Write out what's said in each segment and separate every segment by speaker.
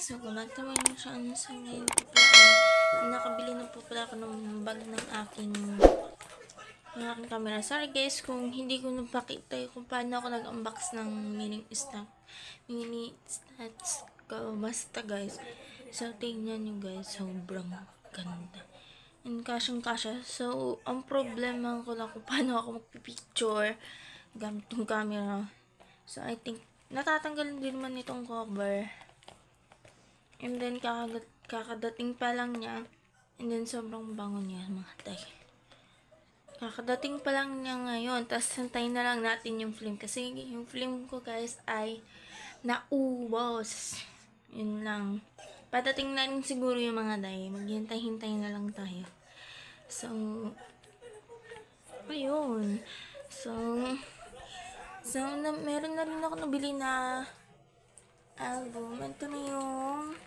Speaker 1: So, gumagtama yung siya sa ngayon po pala. Nakabili na po pala ako ng bag ng aking camera. Sorry guys kung hindi ko napakita kung paano ako nag-unbox ng mini stats ko. Basta guys. So, tingnan nyo guys. Sobrang ganda. And kasyang-kasya. So, ang problema ko lang kung paano ako magpipicture gamit yung camera. So, I think natatanggal din naman itong cover. And then, kakadating pa lang niya. And then, sobrang bango niya, mga tay. Kakadating pa lang niya ngayon. Tapos, santayin na lang natin yung film. Kasi, yung film ko, guys, ay naubos. Yun lang. Padating na rin siguro yung mga day. Maghintay-hintay na lang tayo. So, ayun. So, meron na rin ako nabili na album. Ito na yung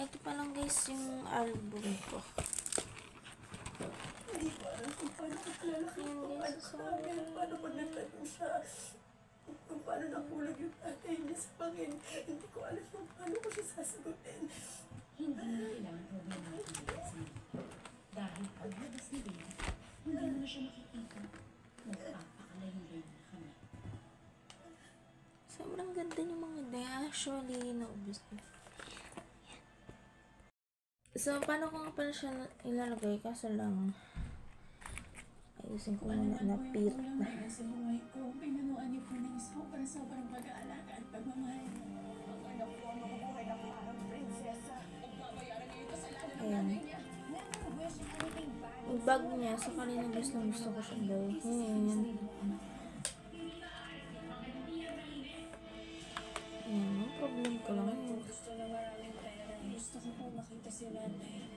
Speaker 1: ito pa lang guys yung album ko.
Speaker 2: Hindi ko alam kung paano ko kilala paano ko nagtanong siya. Kung paano nakulag yung tatay niya sa pangin. Hindi ko alam kung paano ko siya sasagutin.
Speaker 3: Hindi na kailangan problema natin kasi dahil paglabas ni Baby, hindi mo na siya makikita. Magpapakalayo-layo na kami.
Speaker 1: Sobrang ganda yung mga day. Actually, naubos ko. So, paano ko nga pala siya ilalagay? Kaso lang, ayusin ko muna na pit na.
Speaker 2: Sa buhay ko, pinanuan niyo po ng sobrang pag-aalaga at pagmamahal. Ang anak ko ang mabubuhay ng parang prinsesa. Pagbabayaran niyo yung kasalanan ng nanay niya.
Speaker 1: Yung bag niya, sa kanina gusto ko siya dalhin. Ayan, yung problem ko lang yun.
Speaker 2: Gusto na maraming pera. Gusto ko po makita si nanay.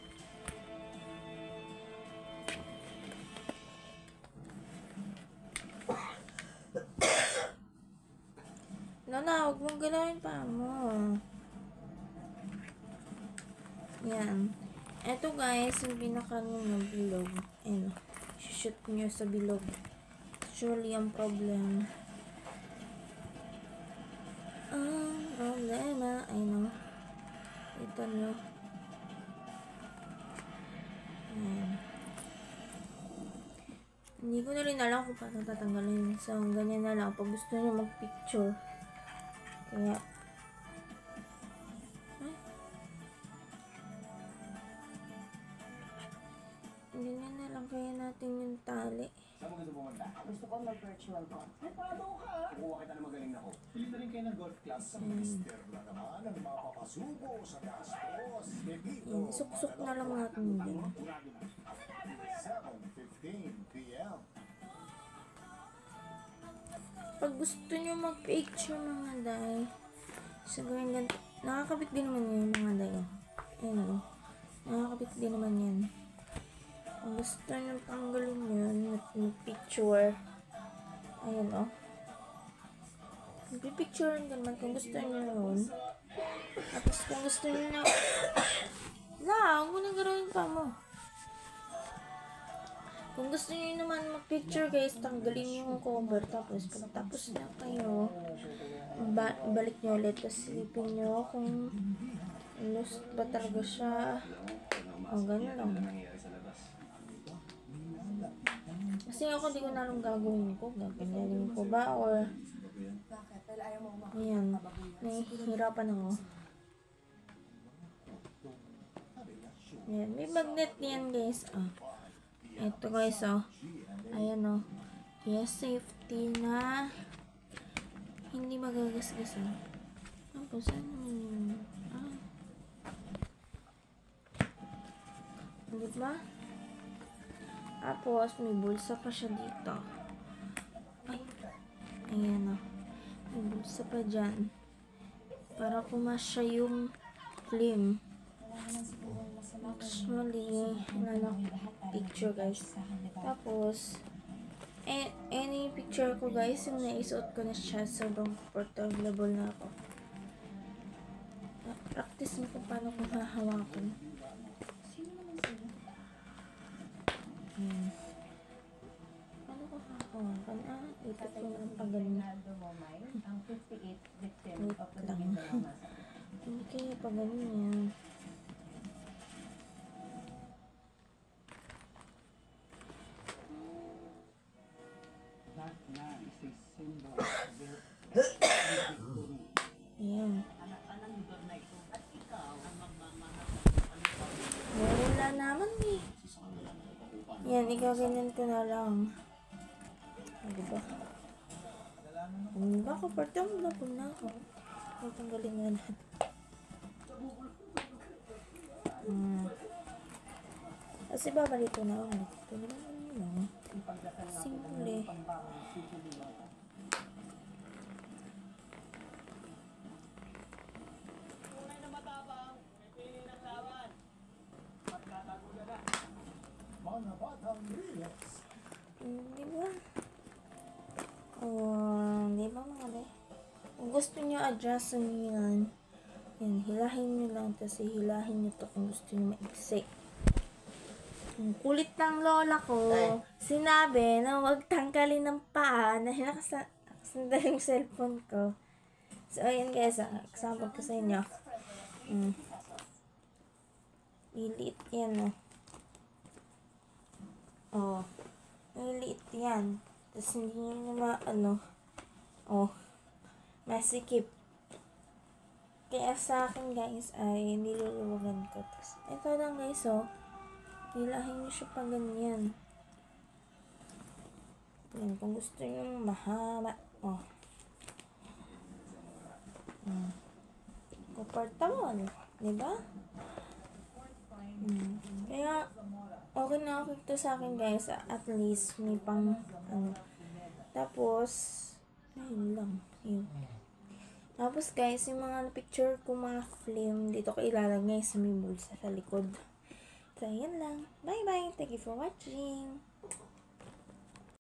Speaker 1: Nana, huwag mong galawin pa mo. Yan. Eto guys, yung pinaka-ano ng bilog. Ayun. Shoot nyo sa bilog. Surely ang problem. Ang problema. Ayun o. Ito nyo. Ayan. Hindi ko na rin alam kung paano tatanggalin. So, ganyan na lang. Pag gusto nyo mag-picture. Kaya, ganyan na lang kaya natin yung tali.
Speaker 4: Saan mo gusto pumunta?
Speaker 3: Gusto ko mag-virtual ko.
Speaker 4: Ay, paano ka? Kukuha kita na magaling ako. Pili na rin kayo ng golf class. Sa mister na naman ang mapapasubo sa gastos.
Speaker 1: Suksok na lang natin din.
Speaker 4: 7:15 p.m.
Speaker 1: Pag gusto nyo mag-picture mga day, siguro ganito. Nakakabit din naman yun mga day. Ayun o. Nakakabit din naman yan. Kung gusto nyo tanggalin yun, mag-picture. Ayun o. Mag-picture din naman kung gusto nyo yun. Tapos kung gusto nyo na, huwag mo na gawin pa mo. Kung gusto niyo naman mag-picture guys, tanggalin yung cover. Tapos, pagtapos na kayo, balik nyo ulit. Tapos, silipin nyo kung lost ba talaga siya. O, gano'n lang. Kasi ako, di ko na lang gagawin ko. Gaganyanin ko ba? Or, ayan, nahihirapan ako. Ayan, may magnet yan guys. Ito guys, ayan yes, safety na hindi magagasgasan. Tapos, ano yun? Diba? Tapos, may bulsa pa siya dito. Ay, ayan may bulsa pa dyan. Para pumasya yung film. Actually, picture guys. Tapos, any picture ko guys, yung naisuot ko na siya, sobrang comfortable na ako. Practice mo kung paano ko hahawakan. Paano ko hahawakan? Ito ko ng pagaling. Ayan. Wala naman eh. Yan, ikaw ganyan ko na lang. Diba? Diba ako? Partang na po na ako. Tanggalin nga natin. Kasi babalik ko na ulit. Ito naman yun lang. Simple.
Speaker 4: Mga batang remix.
Speaker 1: Diba? Diba mga be? Kung gusto nyo adjust nyo yan, hilahin nyo lang, tapos hilahin nyo to kung gusto nyo ma-exit. Ang kulit ng lola ko, sinabi na huwag tanggalin ng paa na nakasanda yung cellphone ko. So, ayan guys, example ko sa inyo. Liliit yan, liliit yan. Tapos hindi nyo masikip. Kaya sa akin guys, ay niluluwagan ko. Tapos, ito lang guys, hilahin nyo siya pa ganyan. Yan, kung gusto nyo mahaba. Comfortable. Diba? Kaya, okay na okay to sa akin guys. At least, may pang, Tapos, ayun lang. Yun. Tapos guys, yung mga picture ko mga film, dito ko ilalagay sa may bulsa sa likod. So, yan lang. Bye-bye. Thank you for watching.